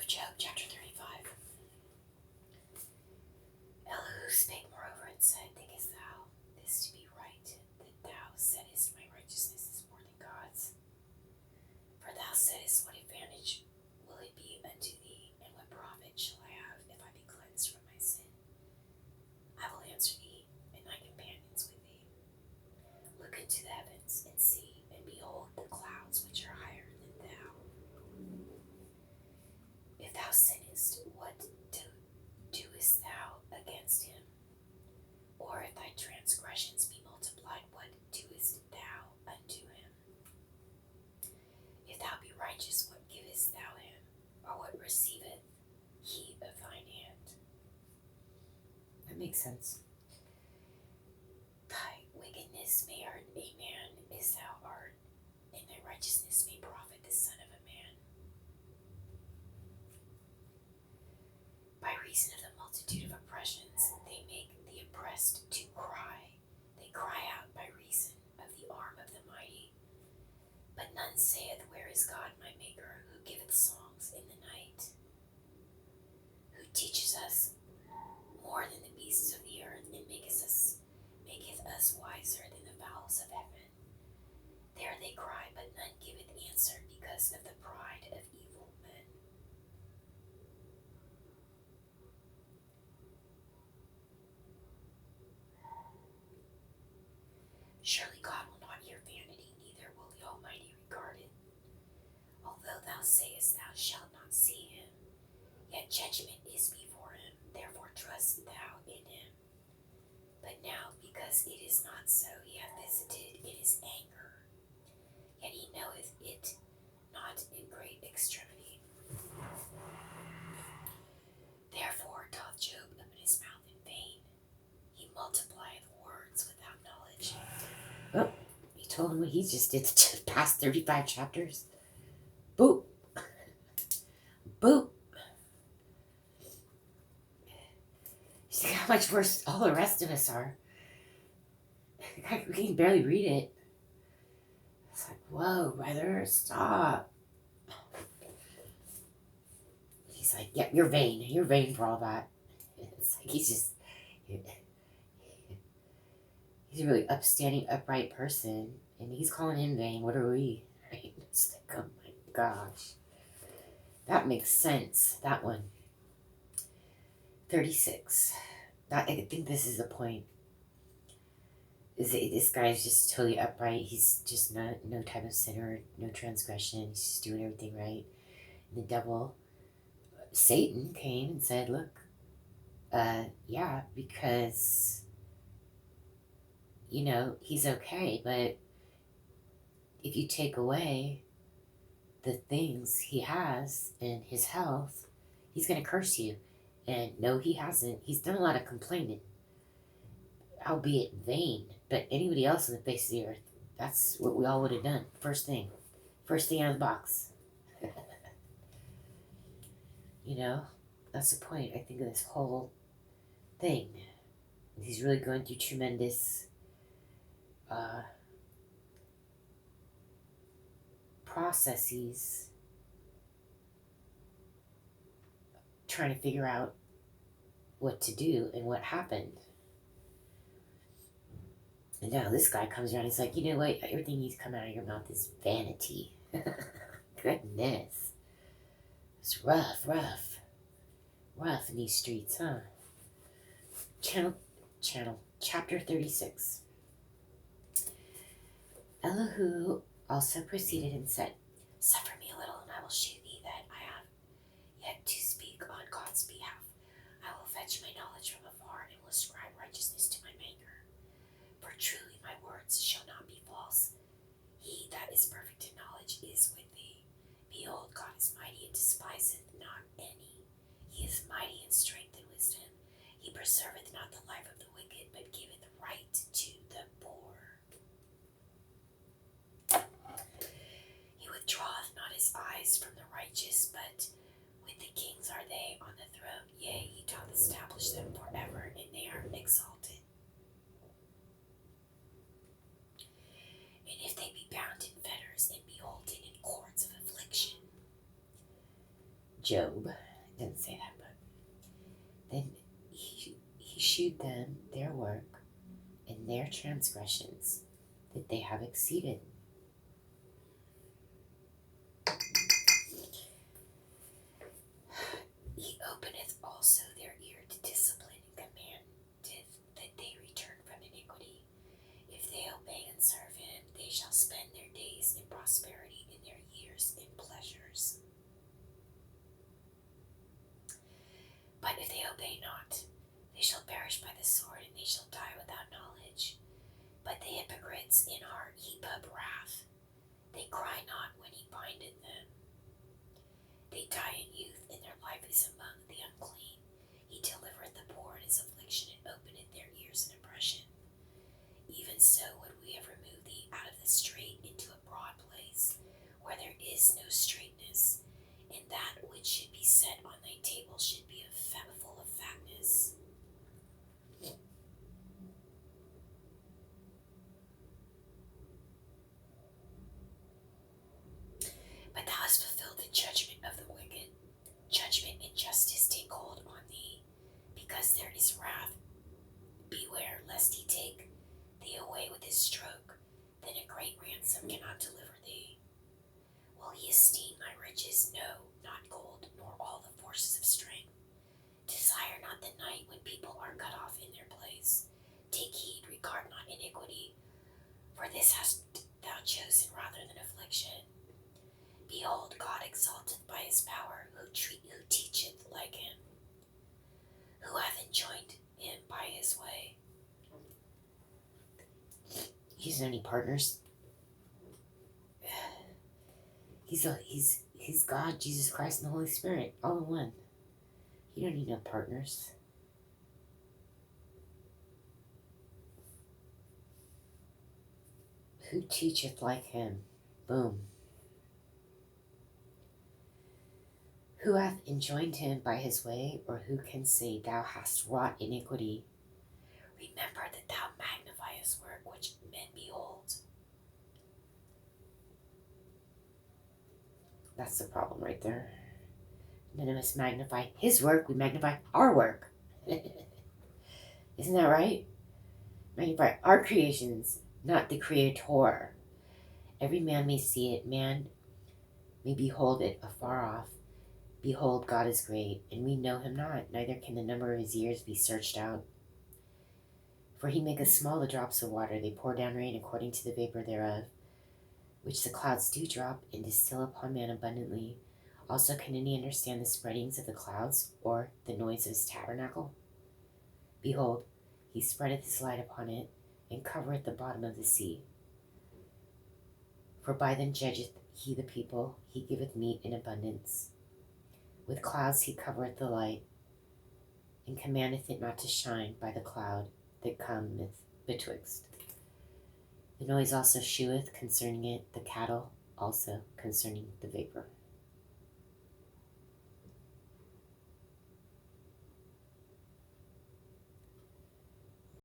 of Job, chapter 35. Elihu spake moreover and said, Thinkest thou this to be right, that thou saidest, My righteousness is more than God's? For thou saidest, What advantage will it be unto thee, and what profit shall I have if I be cleansed from my sin? I will answer thee, and thy companions with thee. Look into the heavens, and see, and behold the clouds which are higher than thou. If thou sinnest, what doest thou against him? Or if thy transgressions be multiplied, what doest thou unto him? If thou be righteous, what givest thou him? Or what receiveth he of thine hand? That makes sense. Thy wickedness may hurt a man as thou art, and thy righteousness may profit the son of a man. By reason of the multitude of oppressions, they make the oppressed to cry. They cry out by reason of the arm of the mighty. But none saith, Where is God my Maker, who giveth songs in the night? Who teaches us more than the beasts of the earth, and maketh us wiser than the fowls of heaven? There they cry, but none giveth answer, because of the pride of evil men. Surely God will not hear vanity, neither will the Almighty regard it. Although thou sayest thou shalt not see him, yet judgment is before him, therefore trust thou in him. But now, because it is not so, he hath visited in his anger, yet he knoweth it not in great extremity. Therefore doth Job open his mouth in vain, he multiplieth words without knowledge. Oh, he told him what he just did the past 35 chapters. Boop. Boop. See how much worse all the rest of us are. We can barely read it. It's like, whoa, brother, stop. He's like, yep, you're vain. You're vain for all that. It's like he's a really upstanding, upright person, and he's calling him vain. What are we? Right? It's like, oh my gosh. That makes sense. That one. 36. I think this is the point. This guy is just totally upright. He's just no type of sinner, no transgression. He's just doing everything right. And the devil, Satan, came and said, look, yeah, because, he's okay, but if you take away the things he has in his health, he's going to curse you. And no, he hasn't. He's done a lot of complaining, albeit vain. But anybody else on the face of the earth, that's what we all would have done. First thing out of the box. That's the point, I think, of this whole thing. He's really going through tremendous processes trying to figure out what to do and what happened. And now this guy comes around, he's like, you know what, everything needs to come out of your mouth is vanity. Goodness. It's rough in these streets, huh? Channel, chapter 36. Elihu also proceeded and said, Suffer me a little, and I will shew thee that I have yet to speak on God's behalf. I will fetch my knowledge from afar, and will ascribe righteousness to my Maker. For truly my words shall not be false. He that is perfect in knowledge is with thee. Behold, God is mighty, and despiseth not any. He is mighty in strength and wisdom. He preserveth not the life of the wicked, but giveth right to the poor. He withdraweth not his eyes from the righteous, but with the kings are they on the throne. Yea, he doth establish them forever, and they are exalted. And if they be bound in fetters, and beholden in cords of affliction, Job. It didn't say that, but then he shewed them their work and their transgressions that they have exceeded. He openeth also their ear to discipline and commandeth that they return from iniquity. If they obey and serve him, they shall spend their days in prosperity, and their years in pleasures. But if they obey not, they shall perish by the sword, and they shall die without knowledge. But the hypocrites in heart heap up wrath. They cry not when he bindeth them. They die in youth, and their life is among the unclean. He delivereth the poor in his affliction, and openeth their ears in oppression. Even so would we have removed thee out of the strait into a broad place, where there is no straightness, and that which should be set on thy table should be full of fatness. But thou hast fulfilled the judgment of the wicked. Judgment and justice take hold on thee, because there is wrath. Beware lest he take thee away with his stroke, then a great ransom cannot deliver thee. Will he esteem thy riches? No, not gold, nor all the forces of strength. Desire not the night when people are cut off in their place. Take heed, regard not iniquity, for this hast thou chosen rather than affliction. Behold, God exalteth by his power, who teacheth like him, who hath enjoined him by his way. He doesn't have any partners. He's God, Jesus Christ, and the Holy Spirit, all in one. He don't need no partners. Who teacheth like him? Boom. Who hath enjoined him by his way, or who can say, thou hast wrought iniquity? Remember that thou magnify his work which men behold. That's the problem right there. None of us magnify his work, we magnify our work. Isn't that right? Magnify our creations, not the Creator. Every man may see it, man may behold it afar off. Behold, God is great, and we know him not, neither can the number of his years be searched out. For he maketh small the drops of water, they pour down rain according to the vapor thereof, which the clouds do drop, and distill upon man abundantly. Also can any understand the spreadings of the clouds, or the noise of his tabernacle? Behold, he spreadeth his light upon it, and covereth the bottom of the sea. For by them judgeth he the people, he giveth meat in abundance. With clouds he covereth the light, and commandeth it not to shine by the cloud that cometh betwixt. The noise also sheweth concerning it, the cattle also concerning the vapor.